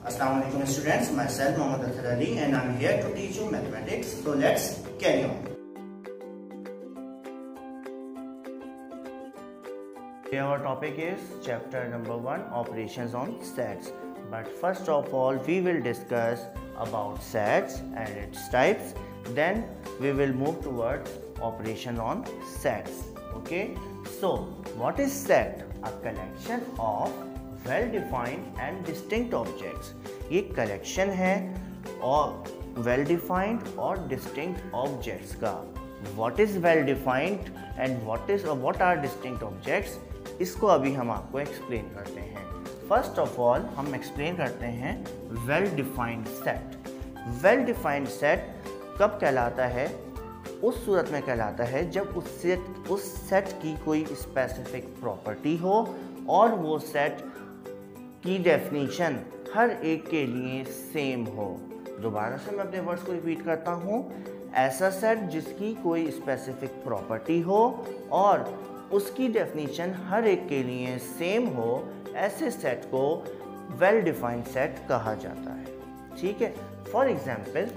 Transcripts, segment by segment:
Assalamu alaikum students, myself Mohammad Athar Ali and I'm here to teach you mathematics. So let's carry on. Our topic is chapter number 1, operations on sets. But first of all, we will discuss about sets and its types. Then we will move towards operation on sets. Okay. So what is set? A collection of well-defined and distinct objects. ये collection है और well-defined और distinct objects का. What is well-defined and what are distinct objects? इसको अभी हम आपको explain करते हैं. First of all, हम explain करते हैं well-defined set. Well-defined set कब कहलाता है? उस सूरत में कहलाता है जब उस सेट की कोई स्पेसिफिक प्रॉपर्टी हो और वो सेट की डेफिनेशन हर एक के लिए सेम हो. दोबारा से मैं अपने वर्ड्स को रिपीट करता हूँ. ऐसा सेट जिसकी कोई स्पेसिफिक प्रॉपर्टी हो और उसकी डेफिनेशन हर एक के लिए सेम हो, ऐसे सेट को वेल डिफाइंड सेट कहा जाता है. ठीक है. For example,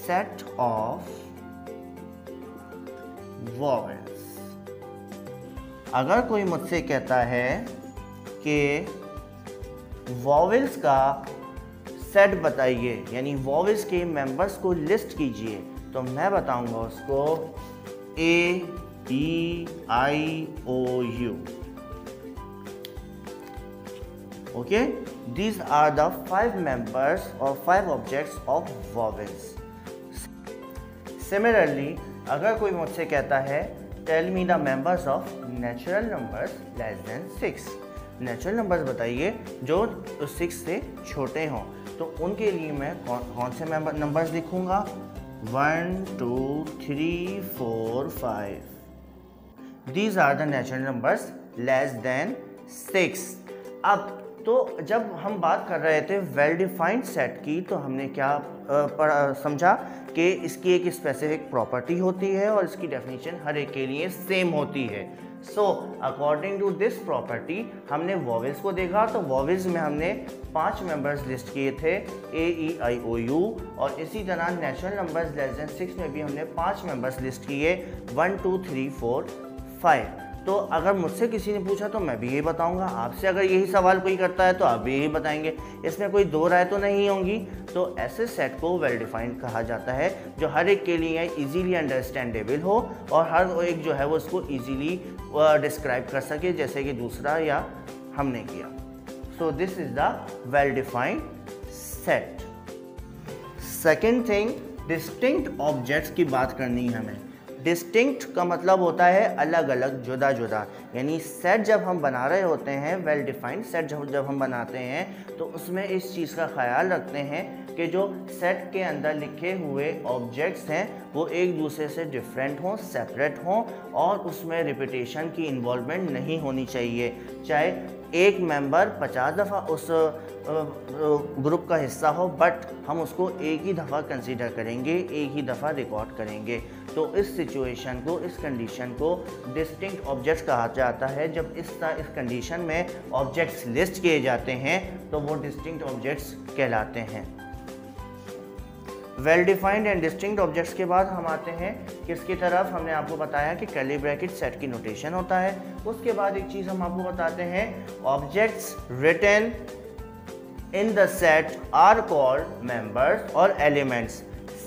set of vowels. अगर कोई मुझसे कहता है कि वॉवेल्स का सेट बताइए, यानी वॉवेल्स के मेंबर्स को लिस्ट कीजिए, तो मैं बताऊंगा उसको A, E, I, O, U. Okay, these are the 5 members or 5 objects of vowels. Similarly, अगर कोई मुझसे कहता है tell me the members of natural numbers less than 6, natural numbers बताइए जो 6 से छोटे हों, तो उनके लिए मैं कौन से नंबर्स लिखूंगा? 1, 2, 3, 4, 5. These are the natural numbers less than 6. अब तो जब हम बात कर रहे थे वेल डिफाइंड सेट की, तो हमने क्या समझा कि इसकी एक स्पेसिफिक प्रॉपर्टी होती है और इसकी डेफिनेशन हर एक के लिए सेम होती है. So according to this property हमने वॉवेल्स को देखा. तो वॉवेल्स में हमने 5 मेंबर्स लिस्ट किए थे, A, E, I, O, U. और इसी तरह नेचुरल नंबर्स लेस देन 6 में भी हमने 5 मेंबर्स लिस्ट किए, 1, 2, 3, 4, 5. तो अगर मुझसे किसी ने पूछा तो मैं भी यही बताऊंगा. आपसे अगर यही सवाल कोई करता है तो आप भी यही बताएंगे. इसमें कोई दो राय तो नहीं होंगी. तो ऐसे सेट को वेल डिफाइंड कहा जाता है जो हर एक के लिए इजीली अंडरस्टैंडेबल हो और हर एक जो है वो इसको इजीली डिस्क्राइब कर सके, जैसे कि दूसरा या हमने किया. So this is the well defined set. Second thing, distinct objects की बात करनी है हमें. डिस्टिंक्ट का मतलब होता है अलग अलग, जुदा जुदा. यानी सेट जब हम बना रहे होते हैं, वेल डिफाइंड सेट जब हम बनाते हैं, तो उसमें इस चीज़ का ख्याल रखते हैं कि जो सेट के अंदर लिखे हुए ऑब्जेक्ट्स हैं वो एक दूसरे से डिफरेंट हों, सेपरेट हों और उसमें रिपीटेशन की इन्वॉल्वमेंट नहीं होनी चाहिए. चाहे एक मेंबर 50 दफ़ा उस ग्रुप का हिस्सा हो, बट हम उसको एक ही दफ़ा कंसीडर करेंगे, एक ही दफ़ा रिकॉर्ड करेंगे. तो इस सिचुएशन को, इस कंडीशन को डिस्टिंक्ट ऑब्जेक्ट्स कहा जाता है. जब इस कंडीशन में ऑब्जेक्ट्स लिस्ट किए जाते हैं तो वो डिस्टिंक्ट ऑब्जेक्ट्स कहलाते हैं. Well defined and distinct objects के बाद हम आते हैं किसकी तरफ. हमने आपको बताया कि कर्ली ब्रैकेट सेट की नोटेशन होता है. उसके बाद एक चीज़ हम आपको बताते हैं, objects written in the set are called members और एलिमेंट्स.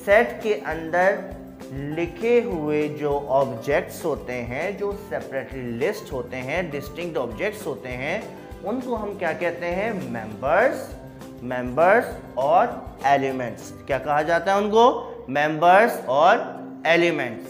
सेट के अंदर लिखे हुए जो ऑब्जेक्ट्स होते हैं, जो सेपरेटली लिस्ट होते हैं, डिस्टिंक्ट ऑब्जेक्ट्स होते हैं, उनको हम क्या कहते हैं? मेंबर्स और एलिमेंट्स. क्या कहा जाता है उनको? मेंबर्स और एलिमेंट्स.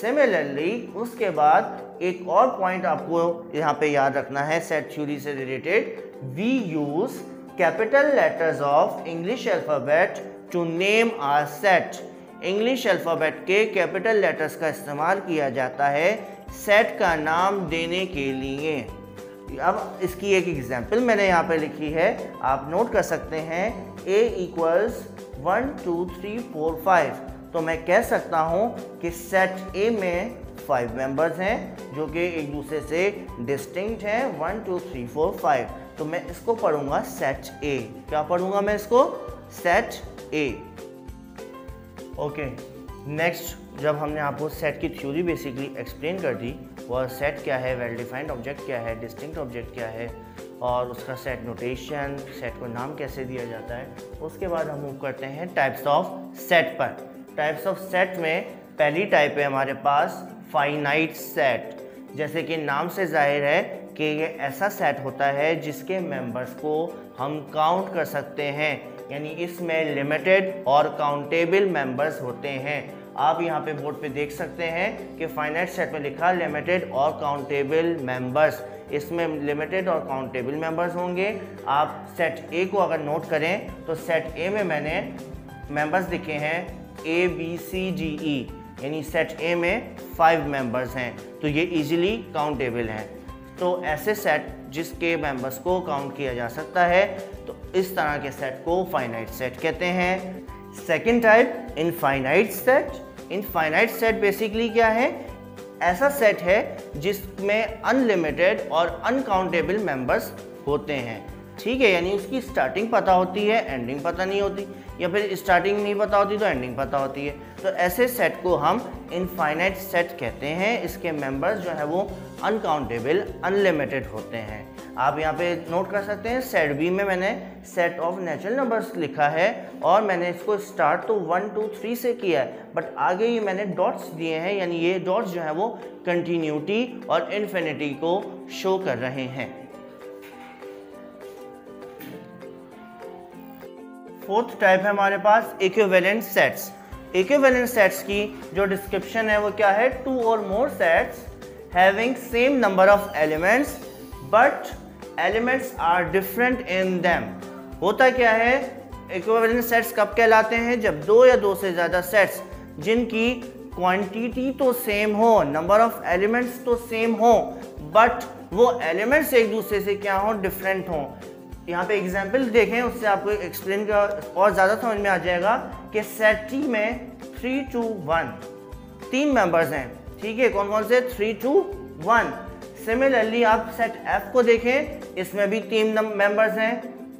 सिमिलरली उसके बाद एक और पॉइंट आपको यहाँ पे याद रखना है सेट थ्योरी से related. We use capital letters of English alphabet to name our set. English alphabet के कैपिटल लेटर्स का इस्तेमाल किया जाता है सेट का नाम देने के लिए. अब इसकी एक एग्जांपल मैंने यहाँ पे लिखी है, आप नोट कर सकते हैं. A equals 1, 2, 3, 4, 5. तो मैं कह सकता हूँ कि सेट A में 5 मेंबर्स हैं जो कि एक दूसरे से डिस्टिंक्ट हैं, 1, 2, 3, 4, 5. तो मैं इसको पढ़ूंगा सेट ए। क्या पढ़ूंगा मैं इसको? सेट ए। ओके, नेक्स्ट जब हमने आपको सेट की थ्योरी बेसिकली एक्सप्लेन कर दी, वह सेट क्या है, वेल डिफाइंड ऑब्जेक्ट क्या है, डिस्टिंक्ट ऑब्जेक्ट क्या है और उसका सेट नोटेशन, सेट को नाम कैसे दिया जाता है, उसके बाद हम मूव करते हैं टाइप्स ऑफ सेट पर। टाइप्स ऑफ सेट में पहली टाइप है हमारे पास फाइनाइट सेट। जैसे कि नाम से जाहिर है कि ये ऐसा सेट होता है जिसके मेंबर्स को हम काउंट कर सकते हैं, यानी इसमें लिमिटेड और काउंटेबल मेंबर्स होते हैं। आप यहाँ पे बोर्ड पे देख सकते हैं कि फाइनाइट सेट में लिखा लिमिटेड और काउंटेबल मेंबर्स। इसमें लिमिटेड और काउंटेबल मेंबर्स होंगे। आप सेट ए को अगर नोट करें तो सेट ए में मैंने मेंबर्स लिखे हैं ABCDE, यानी सेट ए में 5 मेंबर्स हैं, तो ये इजीली काउंटेबल हैं। तो ऐसे सेट जिसके मेंबर्स को काउंट किया जा सकता है, तो इस तरह के सेट को फाइनाइट सेट कहते हैं। Second type infinite set. Infinite set basically क्या है? ऐसा सेट है जिसमें अनलिमिटेड और अनकाउंटेबल मेंबर्स होते हैं। ठीक है, यानी उसकी स्टार्टिंग पता होती है, एंडिंग पता नहीं होती, या फिर स्टार्टिंग नहीं पता होती तो एंडिंग पता होती है। तो ऐसे सेट को हम इनफाइनाइट सेट कहते हैं। इसके मेंबर्स जो है वो अनकाउंटेबल, अनलिमिटेड होते हैं। आप यहाँ पे नोट कर सकते हैं सेट बी में मैंने सेट ऑफ नेचुरल नंबर्स लिखा है और मैंने इसको स्टार्ट तो 1 2 3 से किया है, बट आगे ये मैंने डॉट्स दिए हैं, यानी ये डॉट्स जो है वो कंटिन्यूटी और इन्फिनिटी को शो कर रहे हैं। फोर्थ टाइप है हमारे पास इक्विवेलेंट सेट्स। इक्विवेलेंट सेट्स की जो डिस्क्रिप्शन है वो क्या है? 2 और more sets having same number of elements but elements are different in them. होता क्या है? इक्विवेलेंट सेट्स कब कहलाते हैं? जब 2 या 2 से ज़्यादा सेट्स जिनकी क्वांटिटी तो सेम हो, नंबर ऑफ एलिमेंट्स तो सेम हो, बट वो एलिमेंट्स एक दूसरे से क्या हो? डिफरेंट हो। यहाँ पे एग्जाम्पल देखें, उससे आपको एक्सप्लेन का और ज़्यादा समझ में आ जाएगा कि सेट टी में 3 2 1 3 मेंबर्स हैं। ठीक है, कौन कौन से? 3 2 1। सिमिलरली आप सेट एफ को देखें, इसमें भी 3 मेंबर्स हैं,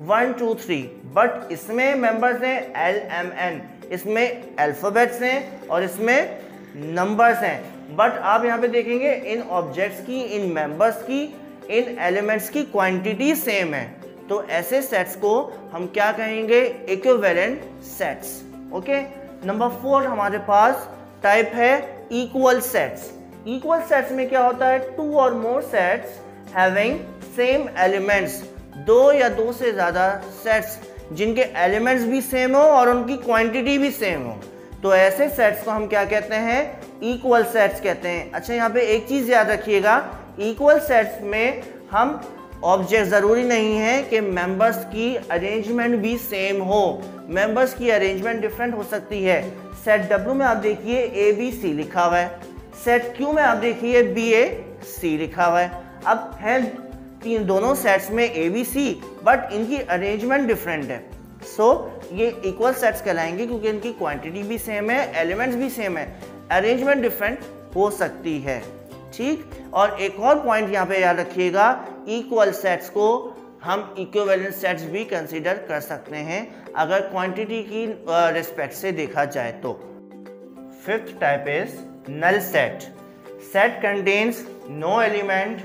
1 2 3, बट इसमें मेंबर्स हैं LMN, इसमें अल्फ़ाबेट्स हैं और इसमें नंबर्स हैं। बट आप यहाँ पे देखेंगे इन ऑब्जेक्ट्स की, इन मेंबर्स की, इन एलिमेंट्स की क्वांटिटी सेम है। तो ऐसे सेट्स को हम क्या कहेंगे? Equivalent sets. ओके, नंबर 4 हमारे पास टाइप है इक्वल सेट्स। इक्वल सेट्स में क्या होता है? 2 और more sets having same elements. 2 या 2 से ज़्यादा सेट्स जिनके एलिमेंट्स भी सेम हो और उनकी क्वांटिटी भी सेम हो, तो ऐसे सेट्स को हम क्या कहते हैं? इक्वल सेट्स कहते हैं। अच्छा, यहाँ पे एक चीज़ याद रखिएगा, इक्वल सेट्स में हम ऑब्जेक्ट ज़रूरी नहीं है कि मेंबर्स की अरेंजमेंट भी सेम हो, मेंबर्स की अरेंजमेंट डिफरेंट हो सकती है। सेट डब्ल्यू में आप देखिए ABC लिखा हुआ है, सेट क्यू में आप देखिए BAC लिखा हुआ है। अब है दोनों सेट्स में ABC, बट इनकी अरेंजमेंट डिफरेंट है। सो ये इक्वल सेट्स कहलाएंगे क्योंकि इनकी क्वांटिटी भी सेम है, एलिमेंट्स भी सेम है, अरेंजमेंट डिफरेंट हो सकती है। ठीक, और एक और पॉइंट यहाँ पे याद रखिएगा, इक्वल सेट्स को हम इक्विवेलेंट सेट्स भी कंसीडर कर सकते हैं अगर क्वांटिटी की रिस्पेक्ट से देखा जाए तो। Fifth type is null set. Set contains no element,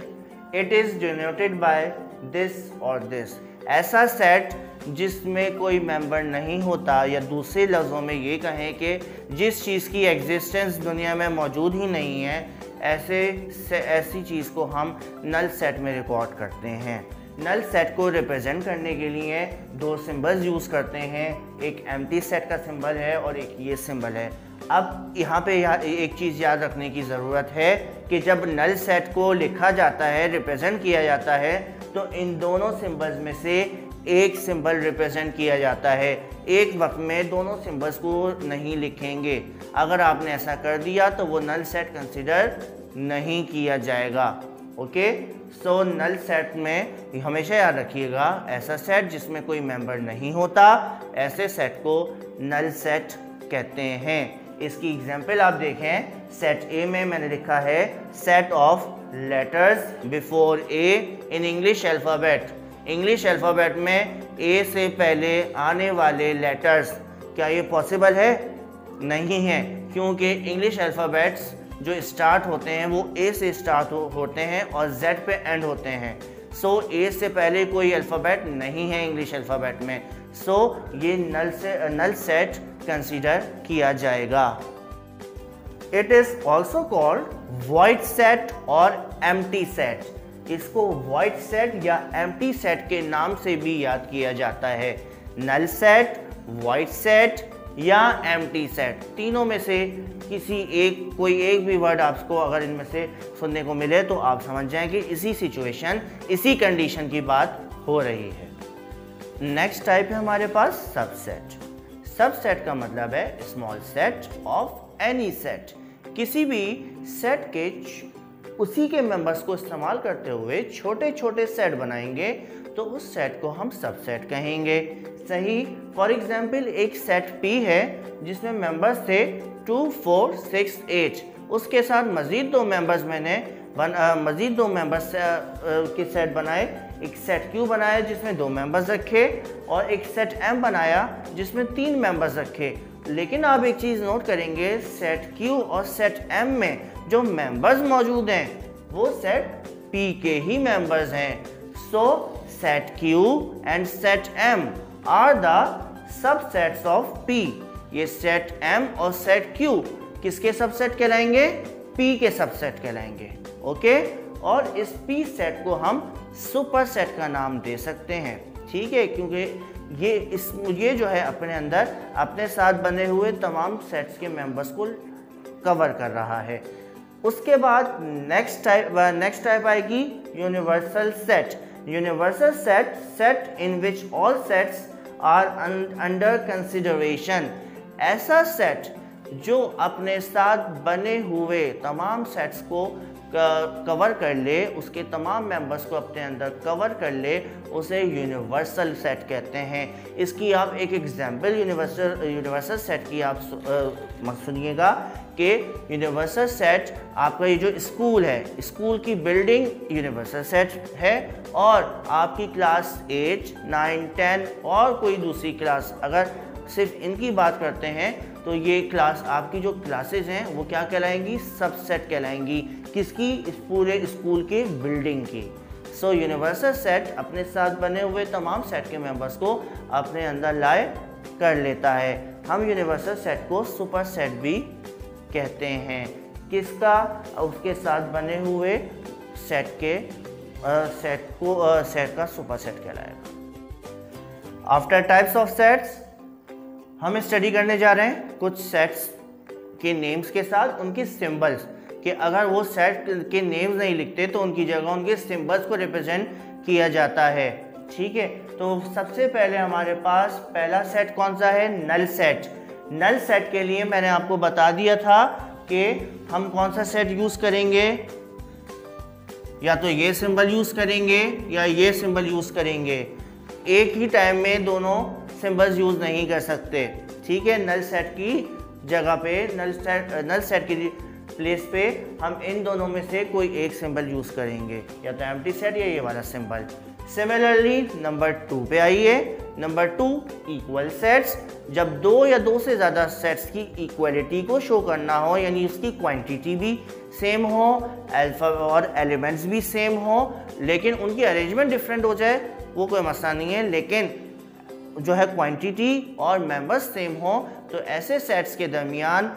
it is denoted by this और दिस। ऐसा सेट जिसमें कोई मेंबर नहीं होता, या दूसरे लफ्ज़ों में ये कहें कि जिस चीज़ की एग्जिस्टेंस दुनिया में मौजूद ही नहीं है, ऐसी चीज़ को हम नल सेट में रिकॉर्ड करते हैं। नल सेट को रिप्रेजेंट करने के लिए 2 सिंबल्स यूज़ करते हैं, एक एम्प्टी सेट का सिंबल है और एक ये सिंबल है। अब यहाँ पे एक चीज़ याद रखने की ज़रूरत है कि जब नल सेट को लिखा जाता है, रिप्रेजेंट किया जाता है, तो इन दोनों सिंबल्स में से एक सिंबल रिप्रेजेंट किया जाता है। एक वक्त में दोनों सिंबल्स को नहीं लिखेंगे। अगर आपने ऐसा कर दिया तो वो नल सेट कंसिडर नहीं किया जाएगा। ओके, सो नल सेट में हमेशा याद रखिएगा, ऐसा सेट जिसमें कोई मेंबर नहीं होता, ऐसे सेट को नल सेट कहते हैं। इसकी एग्जांपल आप देखें, सेट ए में मैंने लिखा है set of letters before A in English alphabet. English alphabet में ए से पहले आने वाले लेटर्स, क्या ये पॉसिबल है? नहीं है, क्योंकि इंग्लिश अल्फ़ाबेट्स जो स्टार्ट होते हैं वो ए से स्टार्ट होते हैं और जेड पे एंड होते हैं। सो ए से पहले कोई अल्फ़ाबेट नहीं है इंग्लिश अल्फ़ाबेट में। सो ये नल सेट कंसीडर किया जाएगा। It is also called void set और एम्प्टी सेट। इसको वॉइड सेट या एम्प्टी सेट के नाम से भी याद किया जाता है। नल सेट, वॉइड सेट या एम्प्टी सेट, तीनों में से कोई एक भी वर्ड आपको अगर इनमें से सुनने को मिले तो आप समझ जाएं कि इसी सिचुएशन, इसी कंडीशन की बात हो रही है। नेक्स्ट टाइप है हमारे पास सबसेट। सबसेट का मतलब है small set of any set. किसी भी सेट के उसी के मेंबर्स को इस्तेमाल करते हुए छोटे छोटे सेट बनाएंगे तो उस सेट को हम सबसेट कहेंगे। सही, फॉर एग्जाम्पल एक सेट P है जिसमें मेंबर्स थे 2, 4, 6, 8। उसके साथ मज़ीद दो मेंबर्स के सेट बनाए। एक सेट Q बनाया जिसमें 2 मेंबर्स रखे और एक सेट M बनाया जिसमें 3 मेंबर्स रखे। लेकिन आप एक चीज़ नोट करेंगे, सेट Q और सेट M में जो मेंबर्स मौजूद हैं वो सेट P के ही मेंबर्स हैं। So set Q and set M are the subsets of P। ये सेट M और सेट Q किसके सबसेट कहलाएंगे? P के सबसेट कहलाएंगे। ओके, और इस P सेट को हम सुपर सेट का नाम दे सकते हैं। ठीक है, क्योंकि ये जो है अपने अंदर अपने साथ बने हुए तमाम सेट्स के मेंबर्स को कवर कर रहा है। उसके बाद नेक्स्ट टाइप आएगी universal set. Universal set in which all sets are under consideration. ऐसा सेट जो अपने साथ बने हुए तमाम सेट्स को कवर कर ले, उसके तमाम मेंबर्स को अपने अंदर कवर कर ले, उसे यूनिवर्सल सेट कहते हैं। इसकी आप एक एग्जांपल यूनिवर्सल सेट की आप सुनिएगा कि यूनिवर्सल सेट आपका ये जो स्कूल है, स्कूल की बिल्डिंग यूनिवर्सल सेट है और आपकी क्लास 8, 9, 10 और कोई दूसरी क्लास, अगर सिर्फ इनकी बात करते हैं तो ये क्लास, आपकी जो क्लासेस हैं वो क्या कहलाएंगी? सबसेट कहलाएंगी। किसकी? इस पूरे स्कूल के बिल्डिंग की। सो यूनिवर्सल सेट अपने साथ बने हुए तमाम सेट के मेंबर्स को अपने अंदर लाए कर लेता है। हम यूनिवर्सल सेट को सुपर सेट भी कहते हैं। किसका? उसके साथ बने हुए सेट का सुपर सेट कहलाएगा। आफ्टर टाइप्स ऑफ सेट्स हम स्टडी करने जा रहे हैं कुछ सेट्स के नेम्स के साथ उनके सिंबल्स, कि अगर वो सेट के नेम्स नहीं लिखते तो उनकी जगह उनके सिंबल्स को रिप्रेजेंट किया जाता है। ठीक है, तो सबसे पहले हमारे पास पहला सेट कौन सा है? Null set. नल सेट के लिए मैंने आपको बता दिया था कि हम कौन सा सेट यूज़ करेंगे, या तो ये सिंबल यूज़ करेंगे या ये सिंबल यूज़ करेंगे। एक ही टाइम में दोनों सिंबल्स यूज़ नहीं कर सकते। ठीक है, नल सेट की जगह पे, नल सेट की प्लेस पे हम इन दोनों में से कोई एक सिंबल यूज़ करेंगे, या तो एम्प्टी सेट या ये वाला सिंबल। सिमिलरली नंबर 2 पे आइए। Number 2 equal sets. जब 2 या 2 से ज़्यादा सेट्स की इक्वलिटी को शो करना हो, यानी उसकी क्वांटिटी भी सेम हो, अल्फा और एलिमेंट्स भी सेम हो, लेकिन उनकी अरेंजमेंट डिफरेंट हो जाए, वो कोई मसला नहीं है, लेकिन जो है क्वांटिटी और मेंबर्स सेम हो, तो ऐसे सेट्स के दरमियान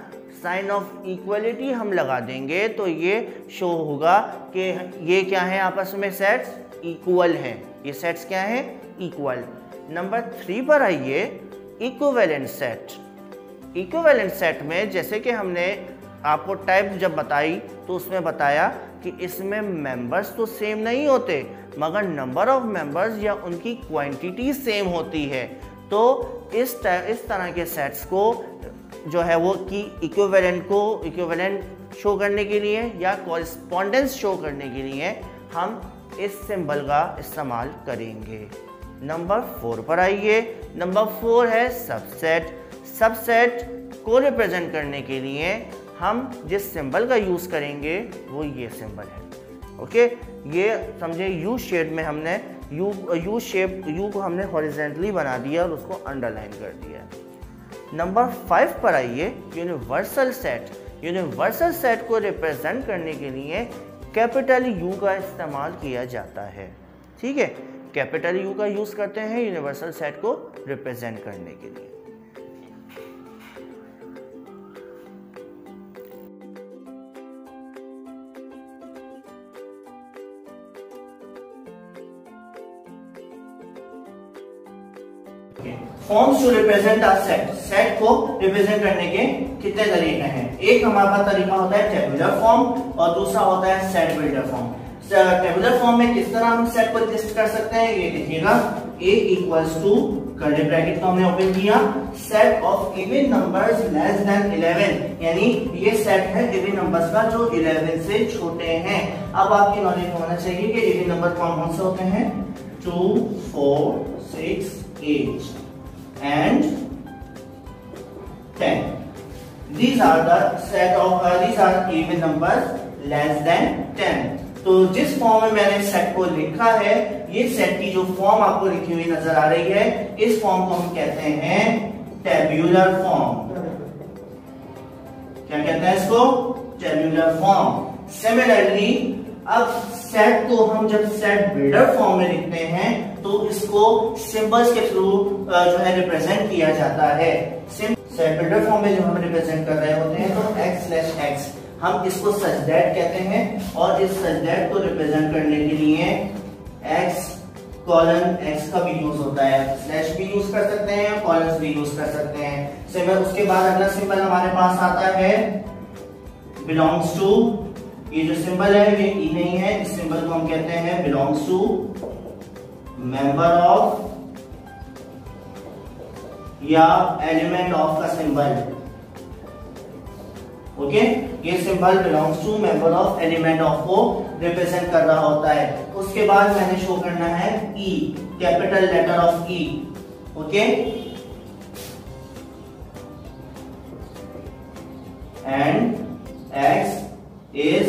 साइन ऑफ इक्वलिटी हम लगा देंगे तो ये शो होगा कि ये क्या है, आपस में सेट्स इक्वल हैं। ये सेट्स क्या हैं? इक्वल। नंबर 3 पर आइए, इक्विवेलेंट सेट। इक्विवेलेंट सेट में जैसे कि हमने आपको टाइप जब बताई तो उसमें बताया कि इसमें मेंबर्स तो सेम नहीं होते मगर नंबर ऑफ मेंबर्स या उनकी क्वांटिटी सेम होती है। तो इस तरह के सेट्स को जो है वो कि इक्विवेलेंट शो करने के लिए या कॉरेस्पॉन्डेंस शो करने के लिए हम इस सिंबल का इस्तेमाल करेंगे। नंबर 4 पर आइए। नंबर 4 है सबसेट। सबसेट को रिप्रेजेंट करने के लिए हम जिस सिंबल का यूज़ करेंगे वो ये सिंबल है। ओके, ये समझे यू शेड में हमने यू शेप, यू को हमने हॉरिजॉन्टली बना दिया और उसको अंडरलाइन कर दिया। नंबर 5 पर आइए, यूनिवर्सल सेट। यूनिवर्सल सेट को रिप्रेजेंट करने के लिए कैपिटल यू का इस्तेमाल किया जाता है। ठीक है, कैपिटल यू का यूज़ करते हैं यूनिवर्सल सेट को रिप्रेजेंट करने के लिए। Forms to represent a set. Set को रिप्रेजेंट करने के कितने तरीके हैं? एक हमारे पास तरीका होता है टेबुलर फॉर्म और दूसरा होता है set builder form. Tabular form में किस तरह हम सेट को लिस्ट कर सकते हैं, ये देखिएगा, A equals to curly bracket को हमने ओपन किया, set of even numbers less than 11, यानी ये सेट है इवन नंबर्स का जो 11 से छोटे हैं। अब आपकी नॉलेज होना चाहिए कि इवन नंबर कौन से होते हैं, 2, 4, 6, 8 and 10. These are the set of these are even numbers less than 10. तो जिस फॉर्म में मैंने सेट को लिखा है, ये सेट की जो फॉर्म आपको लिखी हुई नजर आ रही है, इस फॉर्म को हम कहते हैं टेब्यूलर फॉर्म। क्या कहते हैं इसको? Tabular form. सिमिलरली अब सेट को हम जब सेट बिल्डर फॉर्म में लिखते हैं तो इसको सिंबल्स के थ्रू जो है रिप्रेजेंट किया जाता है। सेट बिल्डर फॉर्म में जब हम रिप्रेजेंट कर रहे होते हैं तो x/x हम इसको सच दैट कहते हैं, और इस सच दैट को रिप्रेजेंट करने के लिए x कॉलन x का भी यूज होता है, स्लैश भी यूज कर सकते हैं, कॉलन्स भी यूज कर सकते हैं। सिंबल, उसके बाद अगला सिंबल हमारे पास आता है बिलोंग्स टू। ये जो सिंबल है ये ई नहीं है, इस सिंबल को हम कहते हैं बिलोंग्स टू मेंबर ऑफ या एलिमेंट ऑफ का सिंबल। ओके, ये symbol belongs to member of element of को रिप्रेजेंट कर रहा होता है। उसके बाद मैंने शो करना है E, capital letter of E. Okay, and x is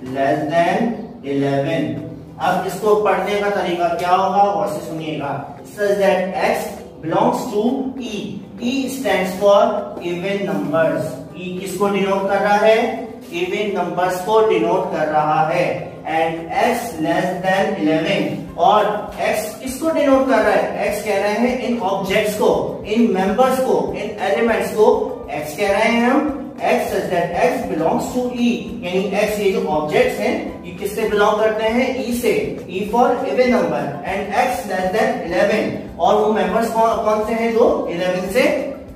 less than 11। अब इसको पढ़ने का तरीका क्या होगा, और से सुनिएगा। Such that x belongs to E. E stands for even numbers. E किसको डिनोट कर रहा है? इवन नंबर्स को डिनोट कर रहा है। एंड x लेस देन 11, और x किसको डिनोट कर रहा है? x कह रहे हैं इन ऑब्जेक्ट्स को, इन मेंबर्स को, इन एलिमेंट्स को x कह रहे हैं हम। x such that x belongs to E, यानी x ये जो ऑब्जेक्ट्स हैं ये किससे बिलोंग करते हैं? E से। E for even number and x less than 11, और वो मेंबर्स कौन से हैं जो 11 से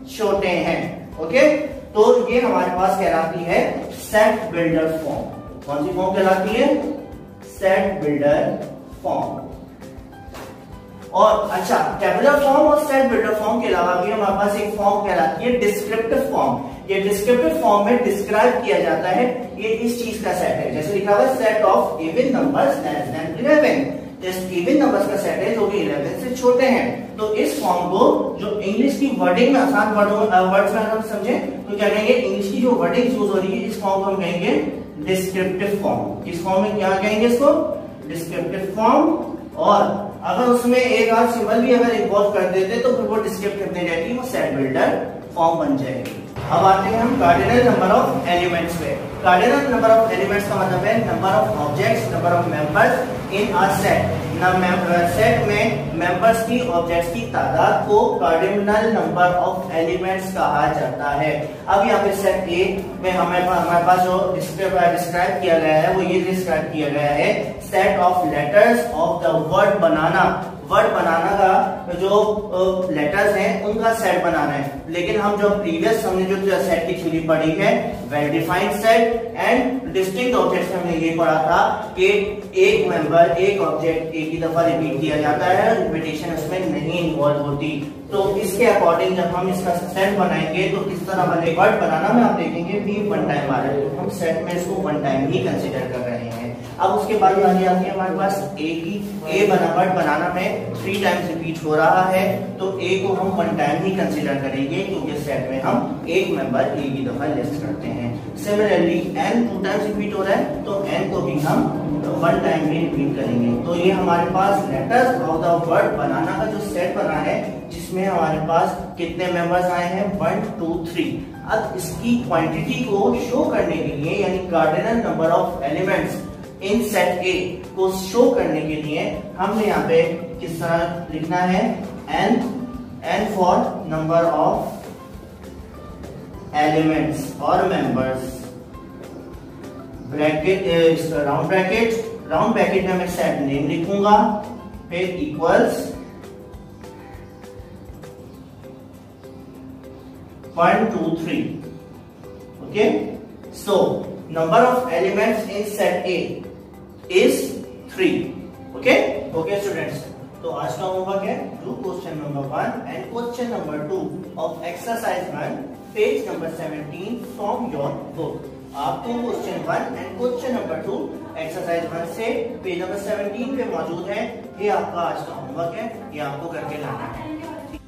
छोटे हैं। ओके, तो ये हमारे पास कहलाती है सेट बिल्डर फॉर्म। कौन सी फॉर्म कहलाती है? Set builder form. और अच्छा, टेबुलर फॉर्म और सेट बिल्डर फॉर्म के अलावा भी हमारे पास एक फॉर्म कहलाती है डिस्क्रिप्टिव फॉर्म। ये डिस्क्रिप्टिव फॉर्म में डिस्क्राइब किया जाता है ये इस चीज का सेट है, जैसे लिखा हुआ है set of even numbers less than 11। इस इवन नंबर्स का सेट है जो कि 11 से छोटे हैं। तो इस फॉर्म को जो इंग्लिश की वर्डिंग में आसान वर्ड्स में हम समझे तो क्या कहेंगे, इंग्लिश की जो वर्डिंग यूज हो रही है इस फॉर्म को हम कहेंगे डिस्क्रिप्टिव फॉर्म। इस फॉर्म में क्या कहेंगे इसको? Descriptive form. और अगर उसमें एक आध सिंबल भी अगर इन्वॉल्व कर देते तो फिर वो डिस्क्रिप्टिव नहीं रहती, वो सेट बिल्डर फॉर्म बन जाएगी। अब आते हैं हम कार्डिनल नंबर ऑफ एलिमेंट्स पे। कार्डिनल नंबर ऑफ एलिमेंट्स का मतलब है number of objects, number of members in a set. Set में मेंबर्स की, ऑब्जेक्ट्स की तादाद को कार्डिनल नंबर ऑफ एलिमेंट्स कहा जाता है। अब यहाँ पे सेट ए में हमारे पास जो डिस्क्राइब किया गया है वो ये डिस्क्राइब किया गया है set of letters of the word banana. Word banana का जो लेटर्स हैं उनका सेट बनाना है। लेकिन हम जो प्रीवियस हमने जो सेट की थ्योरी पढ़ी है, well defined set and distinct objects में हमने ये पढ़ा था कि एक मेंबर, एक ऑब्जेक्ट एक ही दफा रिपीट किया जाता है, रिपीटेशन उसमें नहीं इन्वॉल्व होती। तो इसके अकॉर्डिंग जब हम इसका सेट बनाएंगे तो किस तरह बने। वर्ड बनाना में आप देखेंगे भी वन टाइम आ रहा है, तो हम सेट में इसको वन टाइम ही कंसिडर कर रहे हैं। अब उसके बाद वाली आती है हमारे पास ए की। ए वर्ड बनाना में 3 टाइम्स रिपीट हो रहा है, तो ए को हम वन टाइम ही कंसिडर करेंगे क्योंकि सेट में हम एक मेंबर एक ही दफा लिस्ट करते हैं। सिमिलरली एन 2 टाइम्स रिपीट हो रहा है तो एन को भी हम वन टाइम में रिपीट करेंगे। तो ये हमारे पास letters of the word banana का जो सेट बना है, जिसमें हमारे पास कितने मेंबर्स आए हैं, 1 2 3। अब इसकी क्वांटिटी को शो करने के लिए, यानी cardinal number of elements in set ए को शो करने के लिए हमने यहाँ पे किस तरह लिखना है, n for number of elements और मेंबर्स, ब्रैकेट राउंड ब्रैकेट में मैं सेट नेम लिखूंगा, फिर equals 1 2 3। Okay, so number of elements in set A is 3। Okay students, तो आज का होमवर्क है do question number 1 and question number 2 of exercise 1 page number 17 from your book. आपको question 1 and question number 2 exercise 1 से page number 17 पे मौजूद है। ये आपका आज का होमवर्क है, ये आपको करके लाना है।